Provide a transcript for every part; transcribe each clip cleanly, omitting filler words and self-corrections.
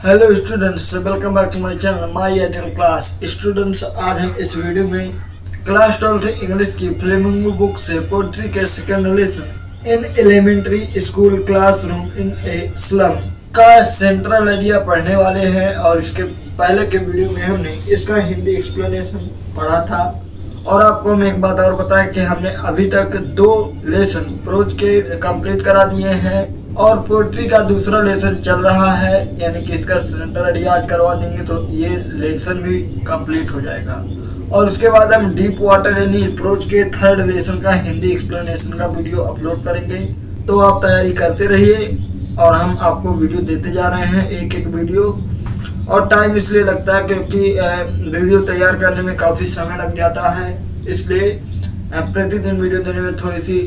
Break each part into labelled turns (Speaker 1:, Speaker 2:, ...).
Speaker 1: Hello students, welcome back to my channel my Airtel class. Students, आज हम इस video में क्लास 12th इंग्लिश की फ्लेमिंगो बुक से पोएट्री के second lesson in elementary school classroom in a slum का central idea पढ़ने वाले हैं। और इसके पहले के वीडियो में हमने इसका हिंदी एक्सप्लेनेशन पढ़ा था। और आपको हम एक बात और बताएं कि हमने अभी तक 2 लेसन प्रोज के कंप्लीट करा दिए हैं और पोएट्री का दूसरा लेसन चल रहा है, यानी कि इसका सेंट्रल आइडिया आज करवा देंगे तो ये लेसन भी कंप्लीट हो जाएगा। और उसके बाद हम डीप वाटर यानी प्रोज के 3rd लेसन का हिंदी एक्सप्लेनेशन का वीडियो अपलोड करेंगे। तो आप तैयारी करते रहिए और हम आपको वीडियो देते जा रहे हैं, एक एक वीडियो। और टाइम इसलिए लगता है क्योंकि वीडियो तैयार करने में काफ़ी समय लग जाता है, इसलिए प्रतिदिन वीडियो देने में थोड़ी सी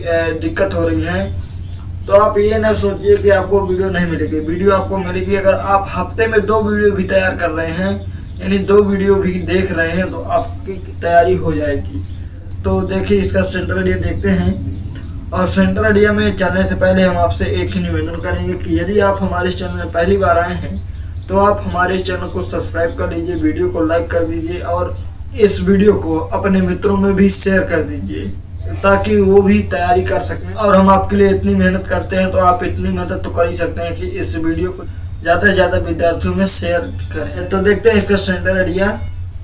Speaker 1: दिक्कत हो रही है। तो आप ये ना सोचिए कि आपको वीडियो नहीं मिलेगी, वीडियो आपको मिलेगी। अगर आप हफ्ते में 2 वीडियो भी तैयार कर रहे हैं, यानी 2 वीडियो भी देख रहे हैं, तो आपकी तैयारी हो जाएगी। तो देखिए, इसका सेंट्रल आइडिया देखते हैं। और सेंट्रल आइडिया में चलने से पहले हम आपसे एक ही निवेदन करेंगे कि यदि आप हमारे इस चैनल में पहली बार आए हैं तो आप हमारे इस चैनल को सब्सक्राइब कर लीजिए, वीडियो को लाइक कर दीजिए और इस वीडियो को अपने मित्रों में भी शेयर कर दीजिए ताकि वो भी तैयारी कर सकें। और हम आपके लिए इतनी मेहनत करते हैं तो आप इतनी मदद तो कर ही सकते हैं कि इस वीडियो को ज़्यादा से ज़्यादा विद्यार्थियों में शेयर करें। तो देखते हैं इसका central idea.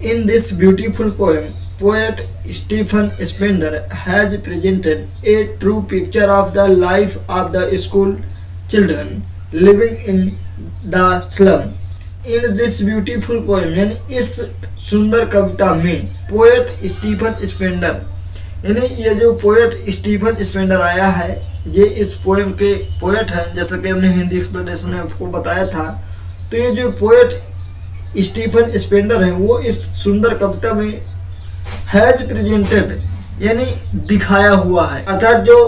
Speaker 1: In this beautiful poem, poet Stephen Spender has presented a true picture of the life of the school children living in the slum. In this beautiful poem, यानी इस सुंदर कविता में पोएट स्टीफन स्पेंडर, यानी ये जो poet Stephen Spender आया है, ये इस पोएम के पोएट हैं, जैसा कि हमने हिंदी एक्सप्लेनेशन में आपको बताया था। तो ये जो पोएट स्टीफन स्पेंडर हैं, वो इस सुंदर कविता में हैज प्रेजेंटेड यानी दिखाया हुआ है। अर्थात जो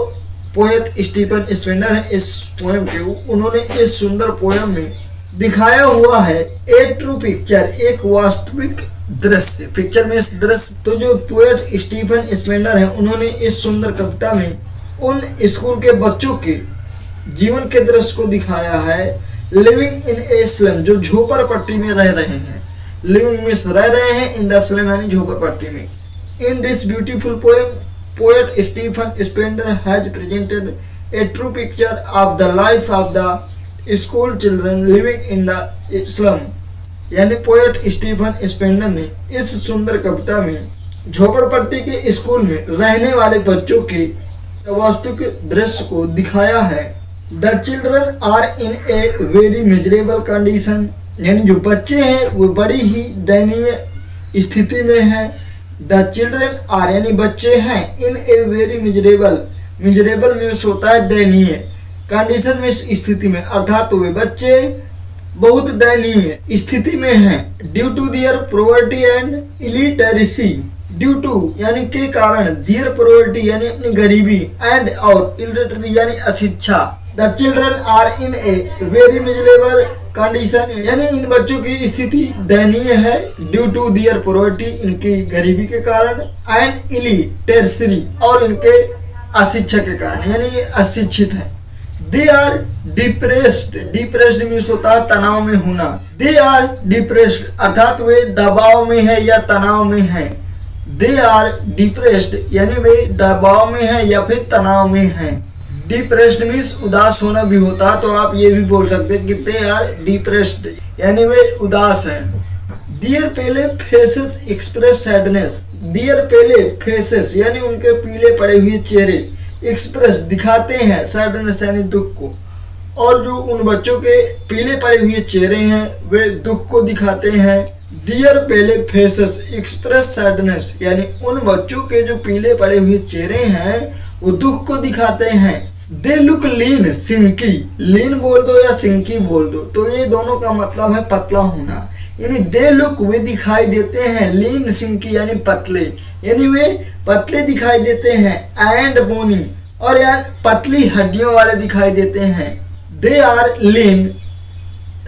Speaker 1: पोएट स्टीफन स्पेंडर हैं इस पोएम के, उन्होंने इस सुंदर पोएम में दिखाया हुआ है ए ट्रू पिक्चर, एक वास्तविक दृश्य। पिक्चर में इस दृश्य, तो जो पोएट स्टीफन स्पेंडर हैं, उन्होंने इस सुंदर कविता में उन स्कूल के बच्चों के जीवन के दृश्य को दिखाया है। लिविंग इन ए स्लम, जो झोपड़पट्टी में रह रहे हैं, लिविंग में रह रहे हैं, इन द स्लम यानी झोपड़पट्टी में। In this beautiful poem, poet Stephen Spender has presented a true picture of the life of the school children living in the slum, यानी पोएट स्टीफन स्पेंडर ने इस सुंदर कविता में झोपड़पट्टी के स्कूल में रहने वाले बच्चों के वास्तविक दृश्य को दिखाया है। The children are in a very miserable condition, यानी जो बच्चे हैं वो बड़ी ही दयनीय स्थिति में हैं। द चिल्ड्रन आर यानी बच्चे हैं, इन ए वेरी मिजरेबल, मिजरेबल में होता है दयनीय, कंडीशन में स्थिति में, अर्थात वे बच्चे बहुत दयनीय स्थिति में हैं। Due to their poverty and illiteracy, due to यानी के कारण, दियर पॉवर्टी यानी अपनी गरीबी, एंड और इलिटरेसी यानी अशिक्षा। The children are in a very miserable condition, यानी इन बच्चों की स्थिति दयनीय है। ड्यू टू दियर पॉवर्टी, इनकी गरीबी के कारण, एंड इलिटरेसी और इनके अशिक्षा के कारण, यानी ये अशिक्षित है। They are depressed, depressed means होता है तनाव में होना। They are depressed अर्थात वे दबाव में है या तनाव में है। They are depressed यानी वे दबाव में है या फिर तनाव में है। Depressed मीन्स उदास होना भी होता है, तो आप ये भी बोल सकते हैं कि they are depressed यानी वे उदास हैं। Their pale faces express sadness, their pale faces यानी उनके पीले पड़े हुए चेहरे एक्सप्रेस दिखाते हैं सैडनेस यानी दुख को। और जो उन बच्चों के पीले पड़े हुए चेहरे हैं वे दुख को दिखाते हैं। दियर पेले फेसेस एक्सप्रेस सैडनेस यानी उन बच्चों के जो पीले पड़े हुए चेहरे हैं वो दुख को दिखाते हैं। दे लुक लीन, सिंकी, लीन बोल दो या सिंकी बोल दो, तो ये दोनों का मतलब है पतला होना। यानी दे लुक वे दिखाई देते हैं, लीन सिंकी यानी पतले, यानी वे पतले दिखाई देते हैं। एंड बोनी और यार पतली हड्डियों वाले दिखाई देते हैं। दे आर लीन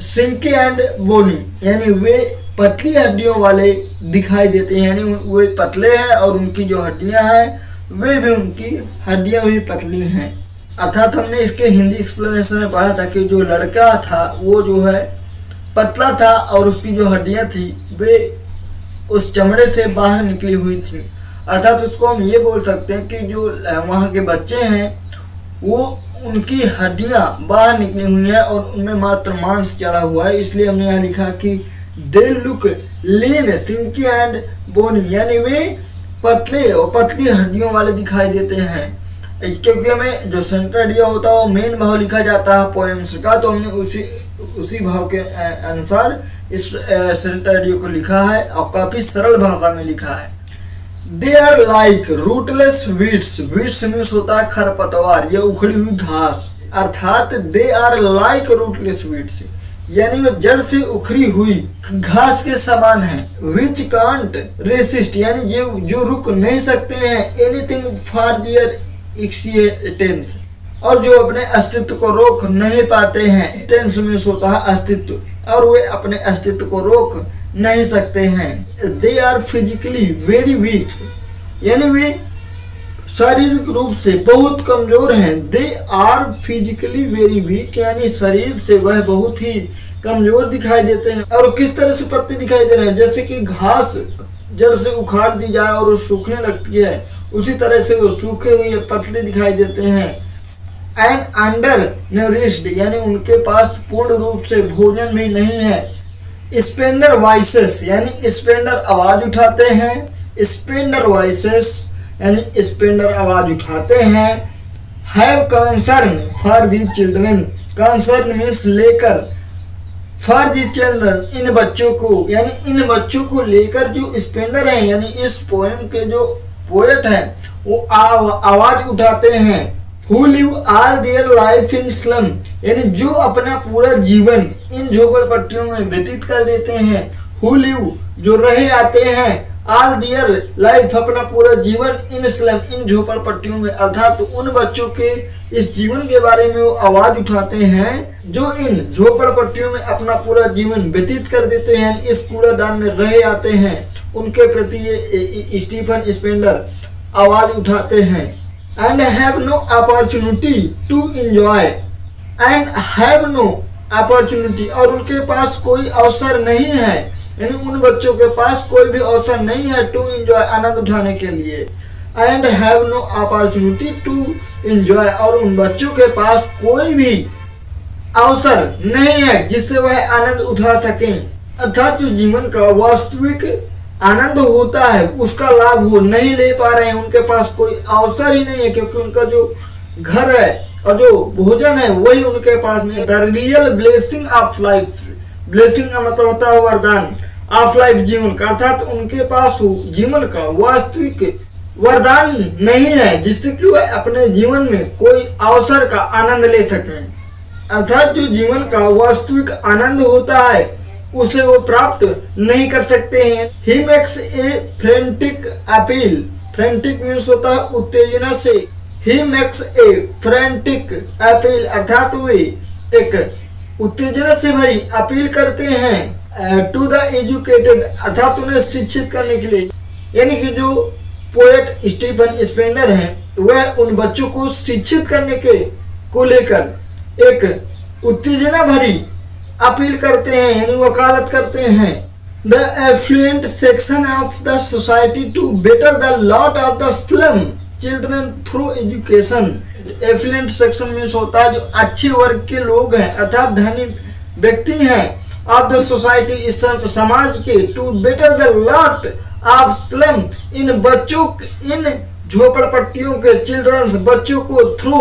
Speaker 1: सिंकी एंड बोनी यानी वे पतली हड्डियों वाले दिखाई देते हैं, यानी वे पतले हैं और उनकी जो हड्डियां हैं वे भी उनकी हड्डियां भी पतली हैं। अर्थात हमने इसके हिंदी एक्सप्लेनेशन में पढ़ा था कि जो लड़का था वो जो है पतला था और उसकी जो हड्डियां थी वे उस चमड़े से बाहर निकली हुई थी। अर्थात उसको हम ये बोल सकते हैं कि जो वहाँ के बच्चे हैं वो उनकी हड्डियां बाहर निकली हुई हैं और उनमें मात्र मांस चढ़ा हुआ है। इसलिए हमने यहाँ लिखा कि दे लुक लीन सिंकी एंड बोनी, यानी वे पतले और पतली हड्डियों वाले दिखाई देते हैं। क्योंकि हमें जो सेंटर आइडिया होता है वो मेन भाव लिखा जाता है पोएम्स का, तो हमने उसी भाव के अनुसार इस सेंटर आइडिया को लिखा है और काफी सरल भाषा में लिखा है। They are like rootless weeds, weeds means होता है खरपतवार या उखड़ी हुई घास, अर्थात they are like rootless weeds, यानी वो जड़ से उखड़ी हुई घास के समान है। विच कांट रेसिस्ट, यानी ये जो रुक नहीं सकते हैं एनीथिंग फॉर दियर एक्सिस्टेंस, और जो अपने अस्तित्व को रोक नहीं पाते हैं। टेंस में होता है अस्तित्व, और वे अपने अस्तित्व को रोक नहीं सकते हैं। They are physically very weak, यानी वे शारीरिक रूप से बहुत कमजोर हैं। They are physically very weak, यानी शरीर से वह बहुत ही कमजोर दिखाई देते हैं। और किस तरह से पत्ते दिखाई दे रहे हैं, जैसे कि घास जड़ से उखाड़ दी जाए और वो सूखने लगती है, उसी तरह से वो सूखे हुए पतले दिखाई देते हैं। एंड अंडर नरिश्ड, यानी उनके पास पूर्ण रूप से भोजन भी नहीं है। स्पेंडर वॉइसेस, यानी स्पेंडर आवाज उठाते हैं। स्पेंडर वॉइसेस यानी स्पेंडर आवाज उठाते हैं। Have concern for the children, concern means लेकर, फॉर दी चिल्ड्रन इन बच्चों को, यानी इन बच्चों को लेकर जो स्पेंडर हैं, यानी इस पोएम के जो पोएट हैं वो आवाज उठाते हैं। Who live all their life in slum, यानी जो अपना पूरा जीवन इन झोपड़पट्टियों में व्यतीत कर देते हैं। Who live, जो रहे आते हैं, all their life, अपना पूरा जीवन इन स्लम, इन झोपड़पट्टियों में, अर्थात उन बच्चों के इस जीवन के बारे में वो आवाज उठाते हैं जो इन झोपड़पट्टियों में अपना पूरा जीवन व्यतीत कर देते हैं, इस कूड़ादान में रहे आते हैं। उनके प्रति ये स्टीफन स्पेंडर आवाज उठाते हैं। And have no opportunity to enjoy, and have no opportunity, और उनके पास कोई अवसर नहीं है, यानी उन बच्चों के पास कोई भी अवसर नहीं है टू एंजॉय, आनंद उठाने के लिए। And have no opportunity to enjoy, और उन बच्चों के पास कोई भी अवसर नहीं है जिससे वह आनंद उठा सकें। अर्थात जो जीवन का वास्तविक आनंद होता है उसका लाभ वो नहीं ले पा रहे हैं, उनके पास कोई अवसर ही नहीं है, क्योंकि उनका जो घर है और जो भोजन है वही उनके पास नहीं। The real blessing of life, blessing का मतलब होता है वरदान, ऑफ लाइफ जीवन का, अर्थात उनके पास जीवन का वास्तविक वरदान नहीं है जिससे कि वह अपने जीवन में कोई अवसर का आनंद ले सकें। अर्थात जो जीवन का वास्तविक आनंद होता है उसे वो प्राप्त नहीं कर सकते हैं। He makes a frantic appeal, frantic means होता है उत्तेजना से। He makes a frantic appeal, अर्थात वे एक उत्तेजना से भरी अपील करते हैं to the educated, अर्थात उन्हें शिक्षित करने के लिए, यानी कि जो पोएट स्टीफन स्पेंडर हैं वह उन बच्चों को शिक्षित करने के को लेकर एक उत्तेजना भरी अपील करते हैं, यानी वकालत करते हैं। The affluent section of the society to better the lot of the slum children through education. Affluent section means होता है जो अच्छे वर्ग के लोग हैं, अर्थात धनी व्यक्ति हैं, ऑफ द सोसाइटी इस समाज के, to better the lot of slum इन बच्चों, इन झोपड़पट्टियों के चिल्ड्रन बच्चों को थ्रू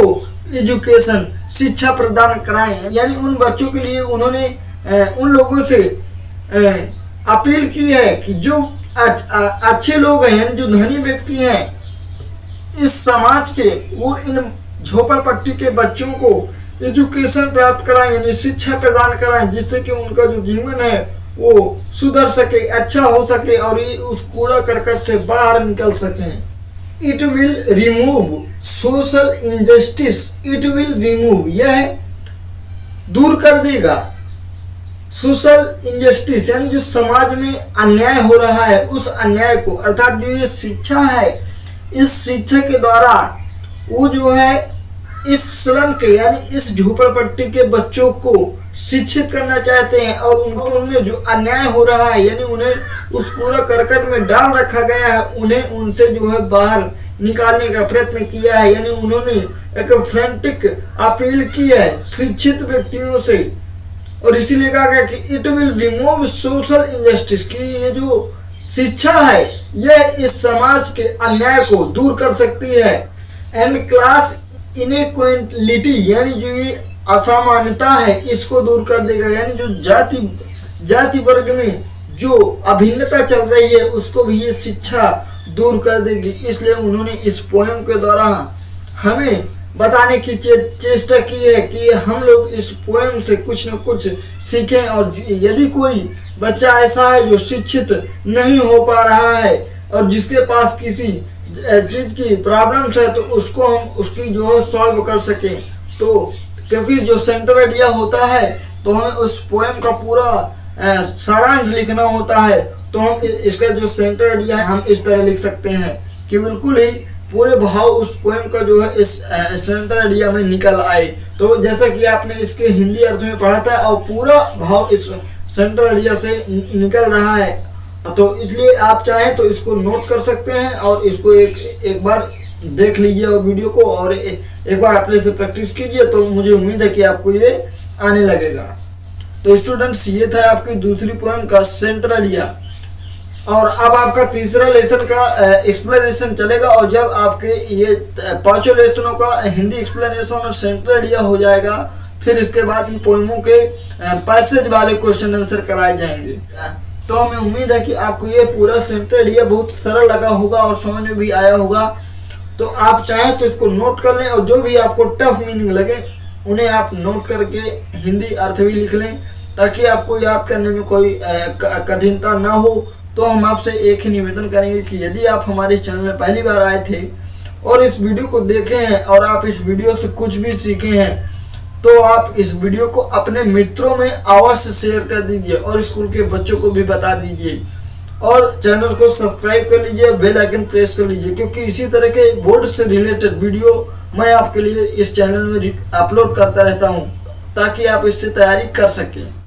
Speaker 1: एजुकेशन शिक्षा प्रदान कराएं, यानी उन बच्चों के लिए उन्होंने उन लोगों से अपील की है कि जो अच्छे लोग हैं, यानी जो धनी व्यक्ति हैं इस समाज के, वो इन झोपड़पट्टी के बच्चों को एजुकेशन प्राप्त कराएं, यानी शिक्षा प्रदान कराएं, जिससे कि उनका जो जीवन है वो सुधर सके, अच्छा हो सके और ये उस कूड़ा करकट से बाहर निकल सकें। It will remove social injustice, it will remove, यह दूर कर देगा सोशल इंजस्टिस, यानी जो समाज में अन्याय हो रहा है उस अन्याय को, अर्थात जो ये शिक्षा है इस शिक्षा के द्वारा वो जो है इस स्लम के, यानी इस झोपड़पट्टी के बच्चों को शिक्षित करना चाहते हैं और उनमें जो अन्याय हो रहा है, यानी उन्हें उस पूरा करकट में डाल रखा गया है, उन्हें उनसे जो है बाहर निकालने का प्रयत्न किया है। यानी उन्होंने एक फ्रेंटिक अपील की है शिक्षित व्यक्तियों से, और इसीलिए कहा गया कि it will remove social injustice, की ये जो शिक्षा है यह इस समाज के अन्याय को दूर कर सकती है। एंड क्लास इनइक्वालिटी, यानी जो ये असमानता है इसको दूर कर देगा, यानी जो जाति वर्ग में जो अभिन्नता चल रही है उसको भी ये शिक्षा दूर कर देगी। इसलिए उन्होंने इस पोएम के द्वारा हमें बताने की चेष्टा की है कि हम लोग इस पोएम से कुछ न कुछ सीखें, और यदि कोई बच्चा ऐसा है जो शिक्षित नहीं हो पा रहा है और जिसके पास किसी चीज की प्रॉब्लम्स है तो उसको हम उसकी जो है सॉल्व कर सकें। तो क्योंकि जो सेंटर आइडिया होता है तो हमें उस पोएम का पूरा सारांश लिखना होता है, तो हम इसका जो सेंटर आइडिया है हम इस तरह लिख सकते हैं कि बिल्कुल ही पूरे भाव उस पोएम का जो है इस सेंटर आइडिया में निकल आए। तो जैसा कि आपने इसके हिंदी अर्थ में पढ़ा था और पूरा भाव इस सेंटर आइडिया से निकल रहा है, तो इसलिए आप चाहें तो इसको नोट कर सकते हैं और इसको एक बार देख लीजिए और वीडियो को, और एक बार अपने से प्रैक्टिस कीजिए, तो मुझे उम्मीद है कि आपको ये आने लगेगा। तो स्टूडेंट्स, ये था आपकी दूसरी पोएम का सेंटर आइडिया, और अब आपका तीसरा लेसन का एक्सप्लेनेशन चलेगा। और जब आपके ये पांचों लेसनों का हिंदी एक्सप्लेनेशन और सेंटर आइडिया हो जाएगा, फिर इसके बाद इन पोएमों के पैसेज वाले क्वेश्चन आंसर कराए जाएंगे। तो हमें उम्मीद है कि आपको ये पूरा सेंटर आइडिया बहुत सरल लगा होगा और समझ में भी आया होगा। तो आप चाहें तो इसको नोट कर लें, और जो भी आपको टफ मीनिंग लगे उन्हें आप नोट करके हिंदी अर्थ भी लिख लें, ताकि आपको याद करने में कोई कठिनता ना हो। तो हम आपसे एक ही निवेदन करेंगे कि यदि आप हमारे चैनल में पहली बार आए थे और इस वीडियो को देखे हैं और आप इस वीडियो से कुछ भी सीखे हैं, तो आप इस वीडियो को अपने मित्रों में अवश्य शेयर कर दीजिए और स्कूल के बच्चों को भी बता दीजिए, और चैनल को सब्सक्राइब कर लीजिए, बेल आइकन प्रेस कर लीजिए, क्योंकि इसी तरह के बोर्ड से रिलेटेड वीडियो मैं आपके लिए इस चैनल में अपलोड करता रहता हूं, ताकि आप इससे तैयारी कर सकें।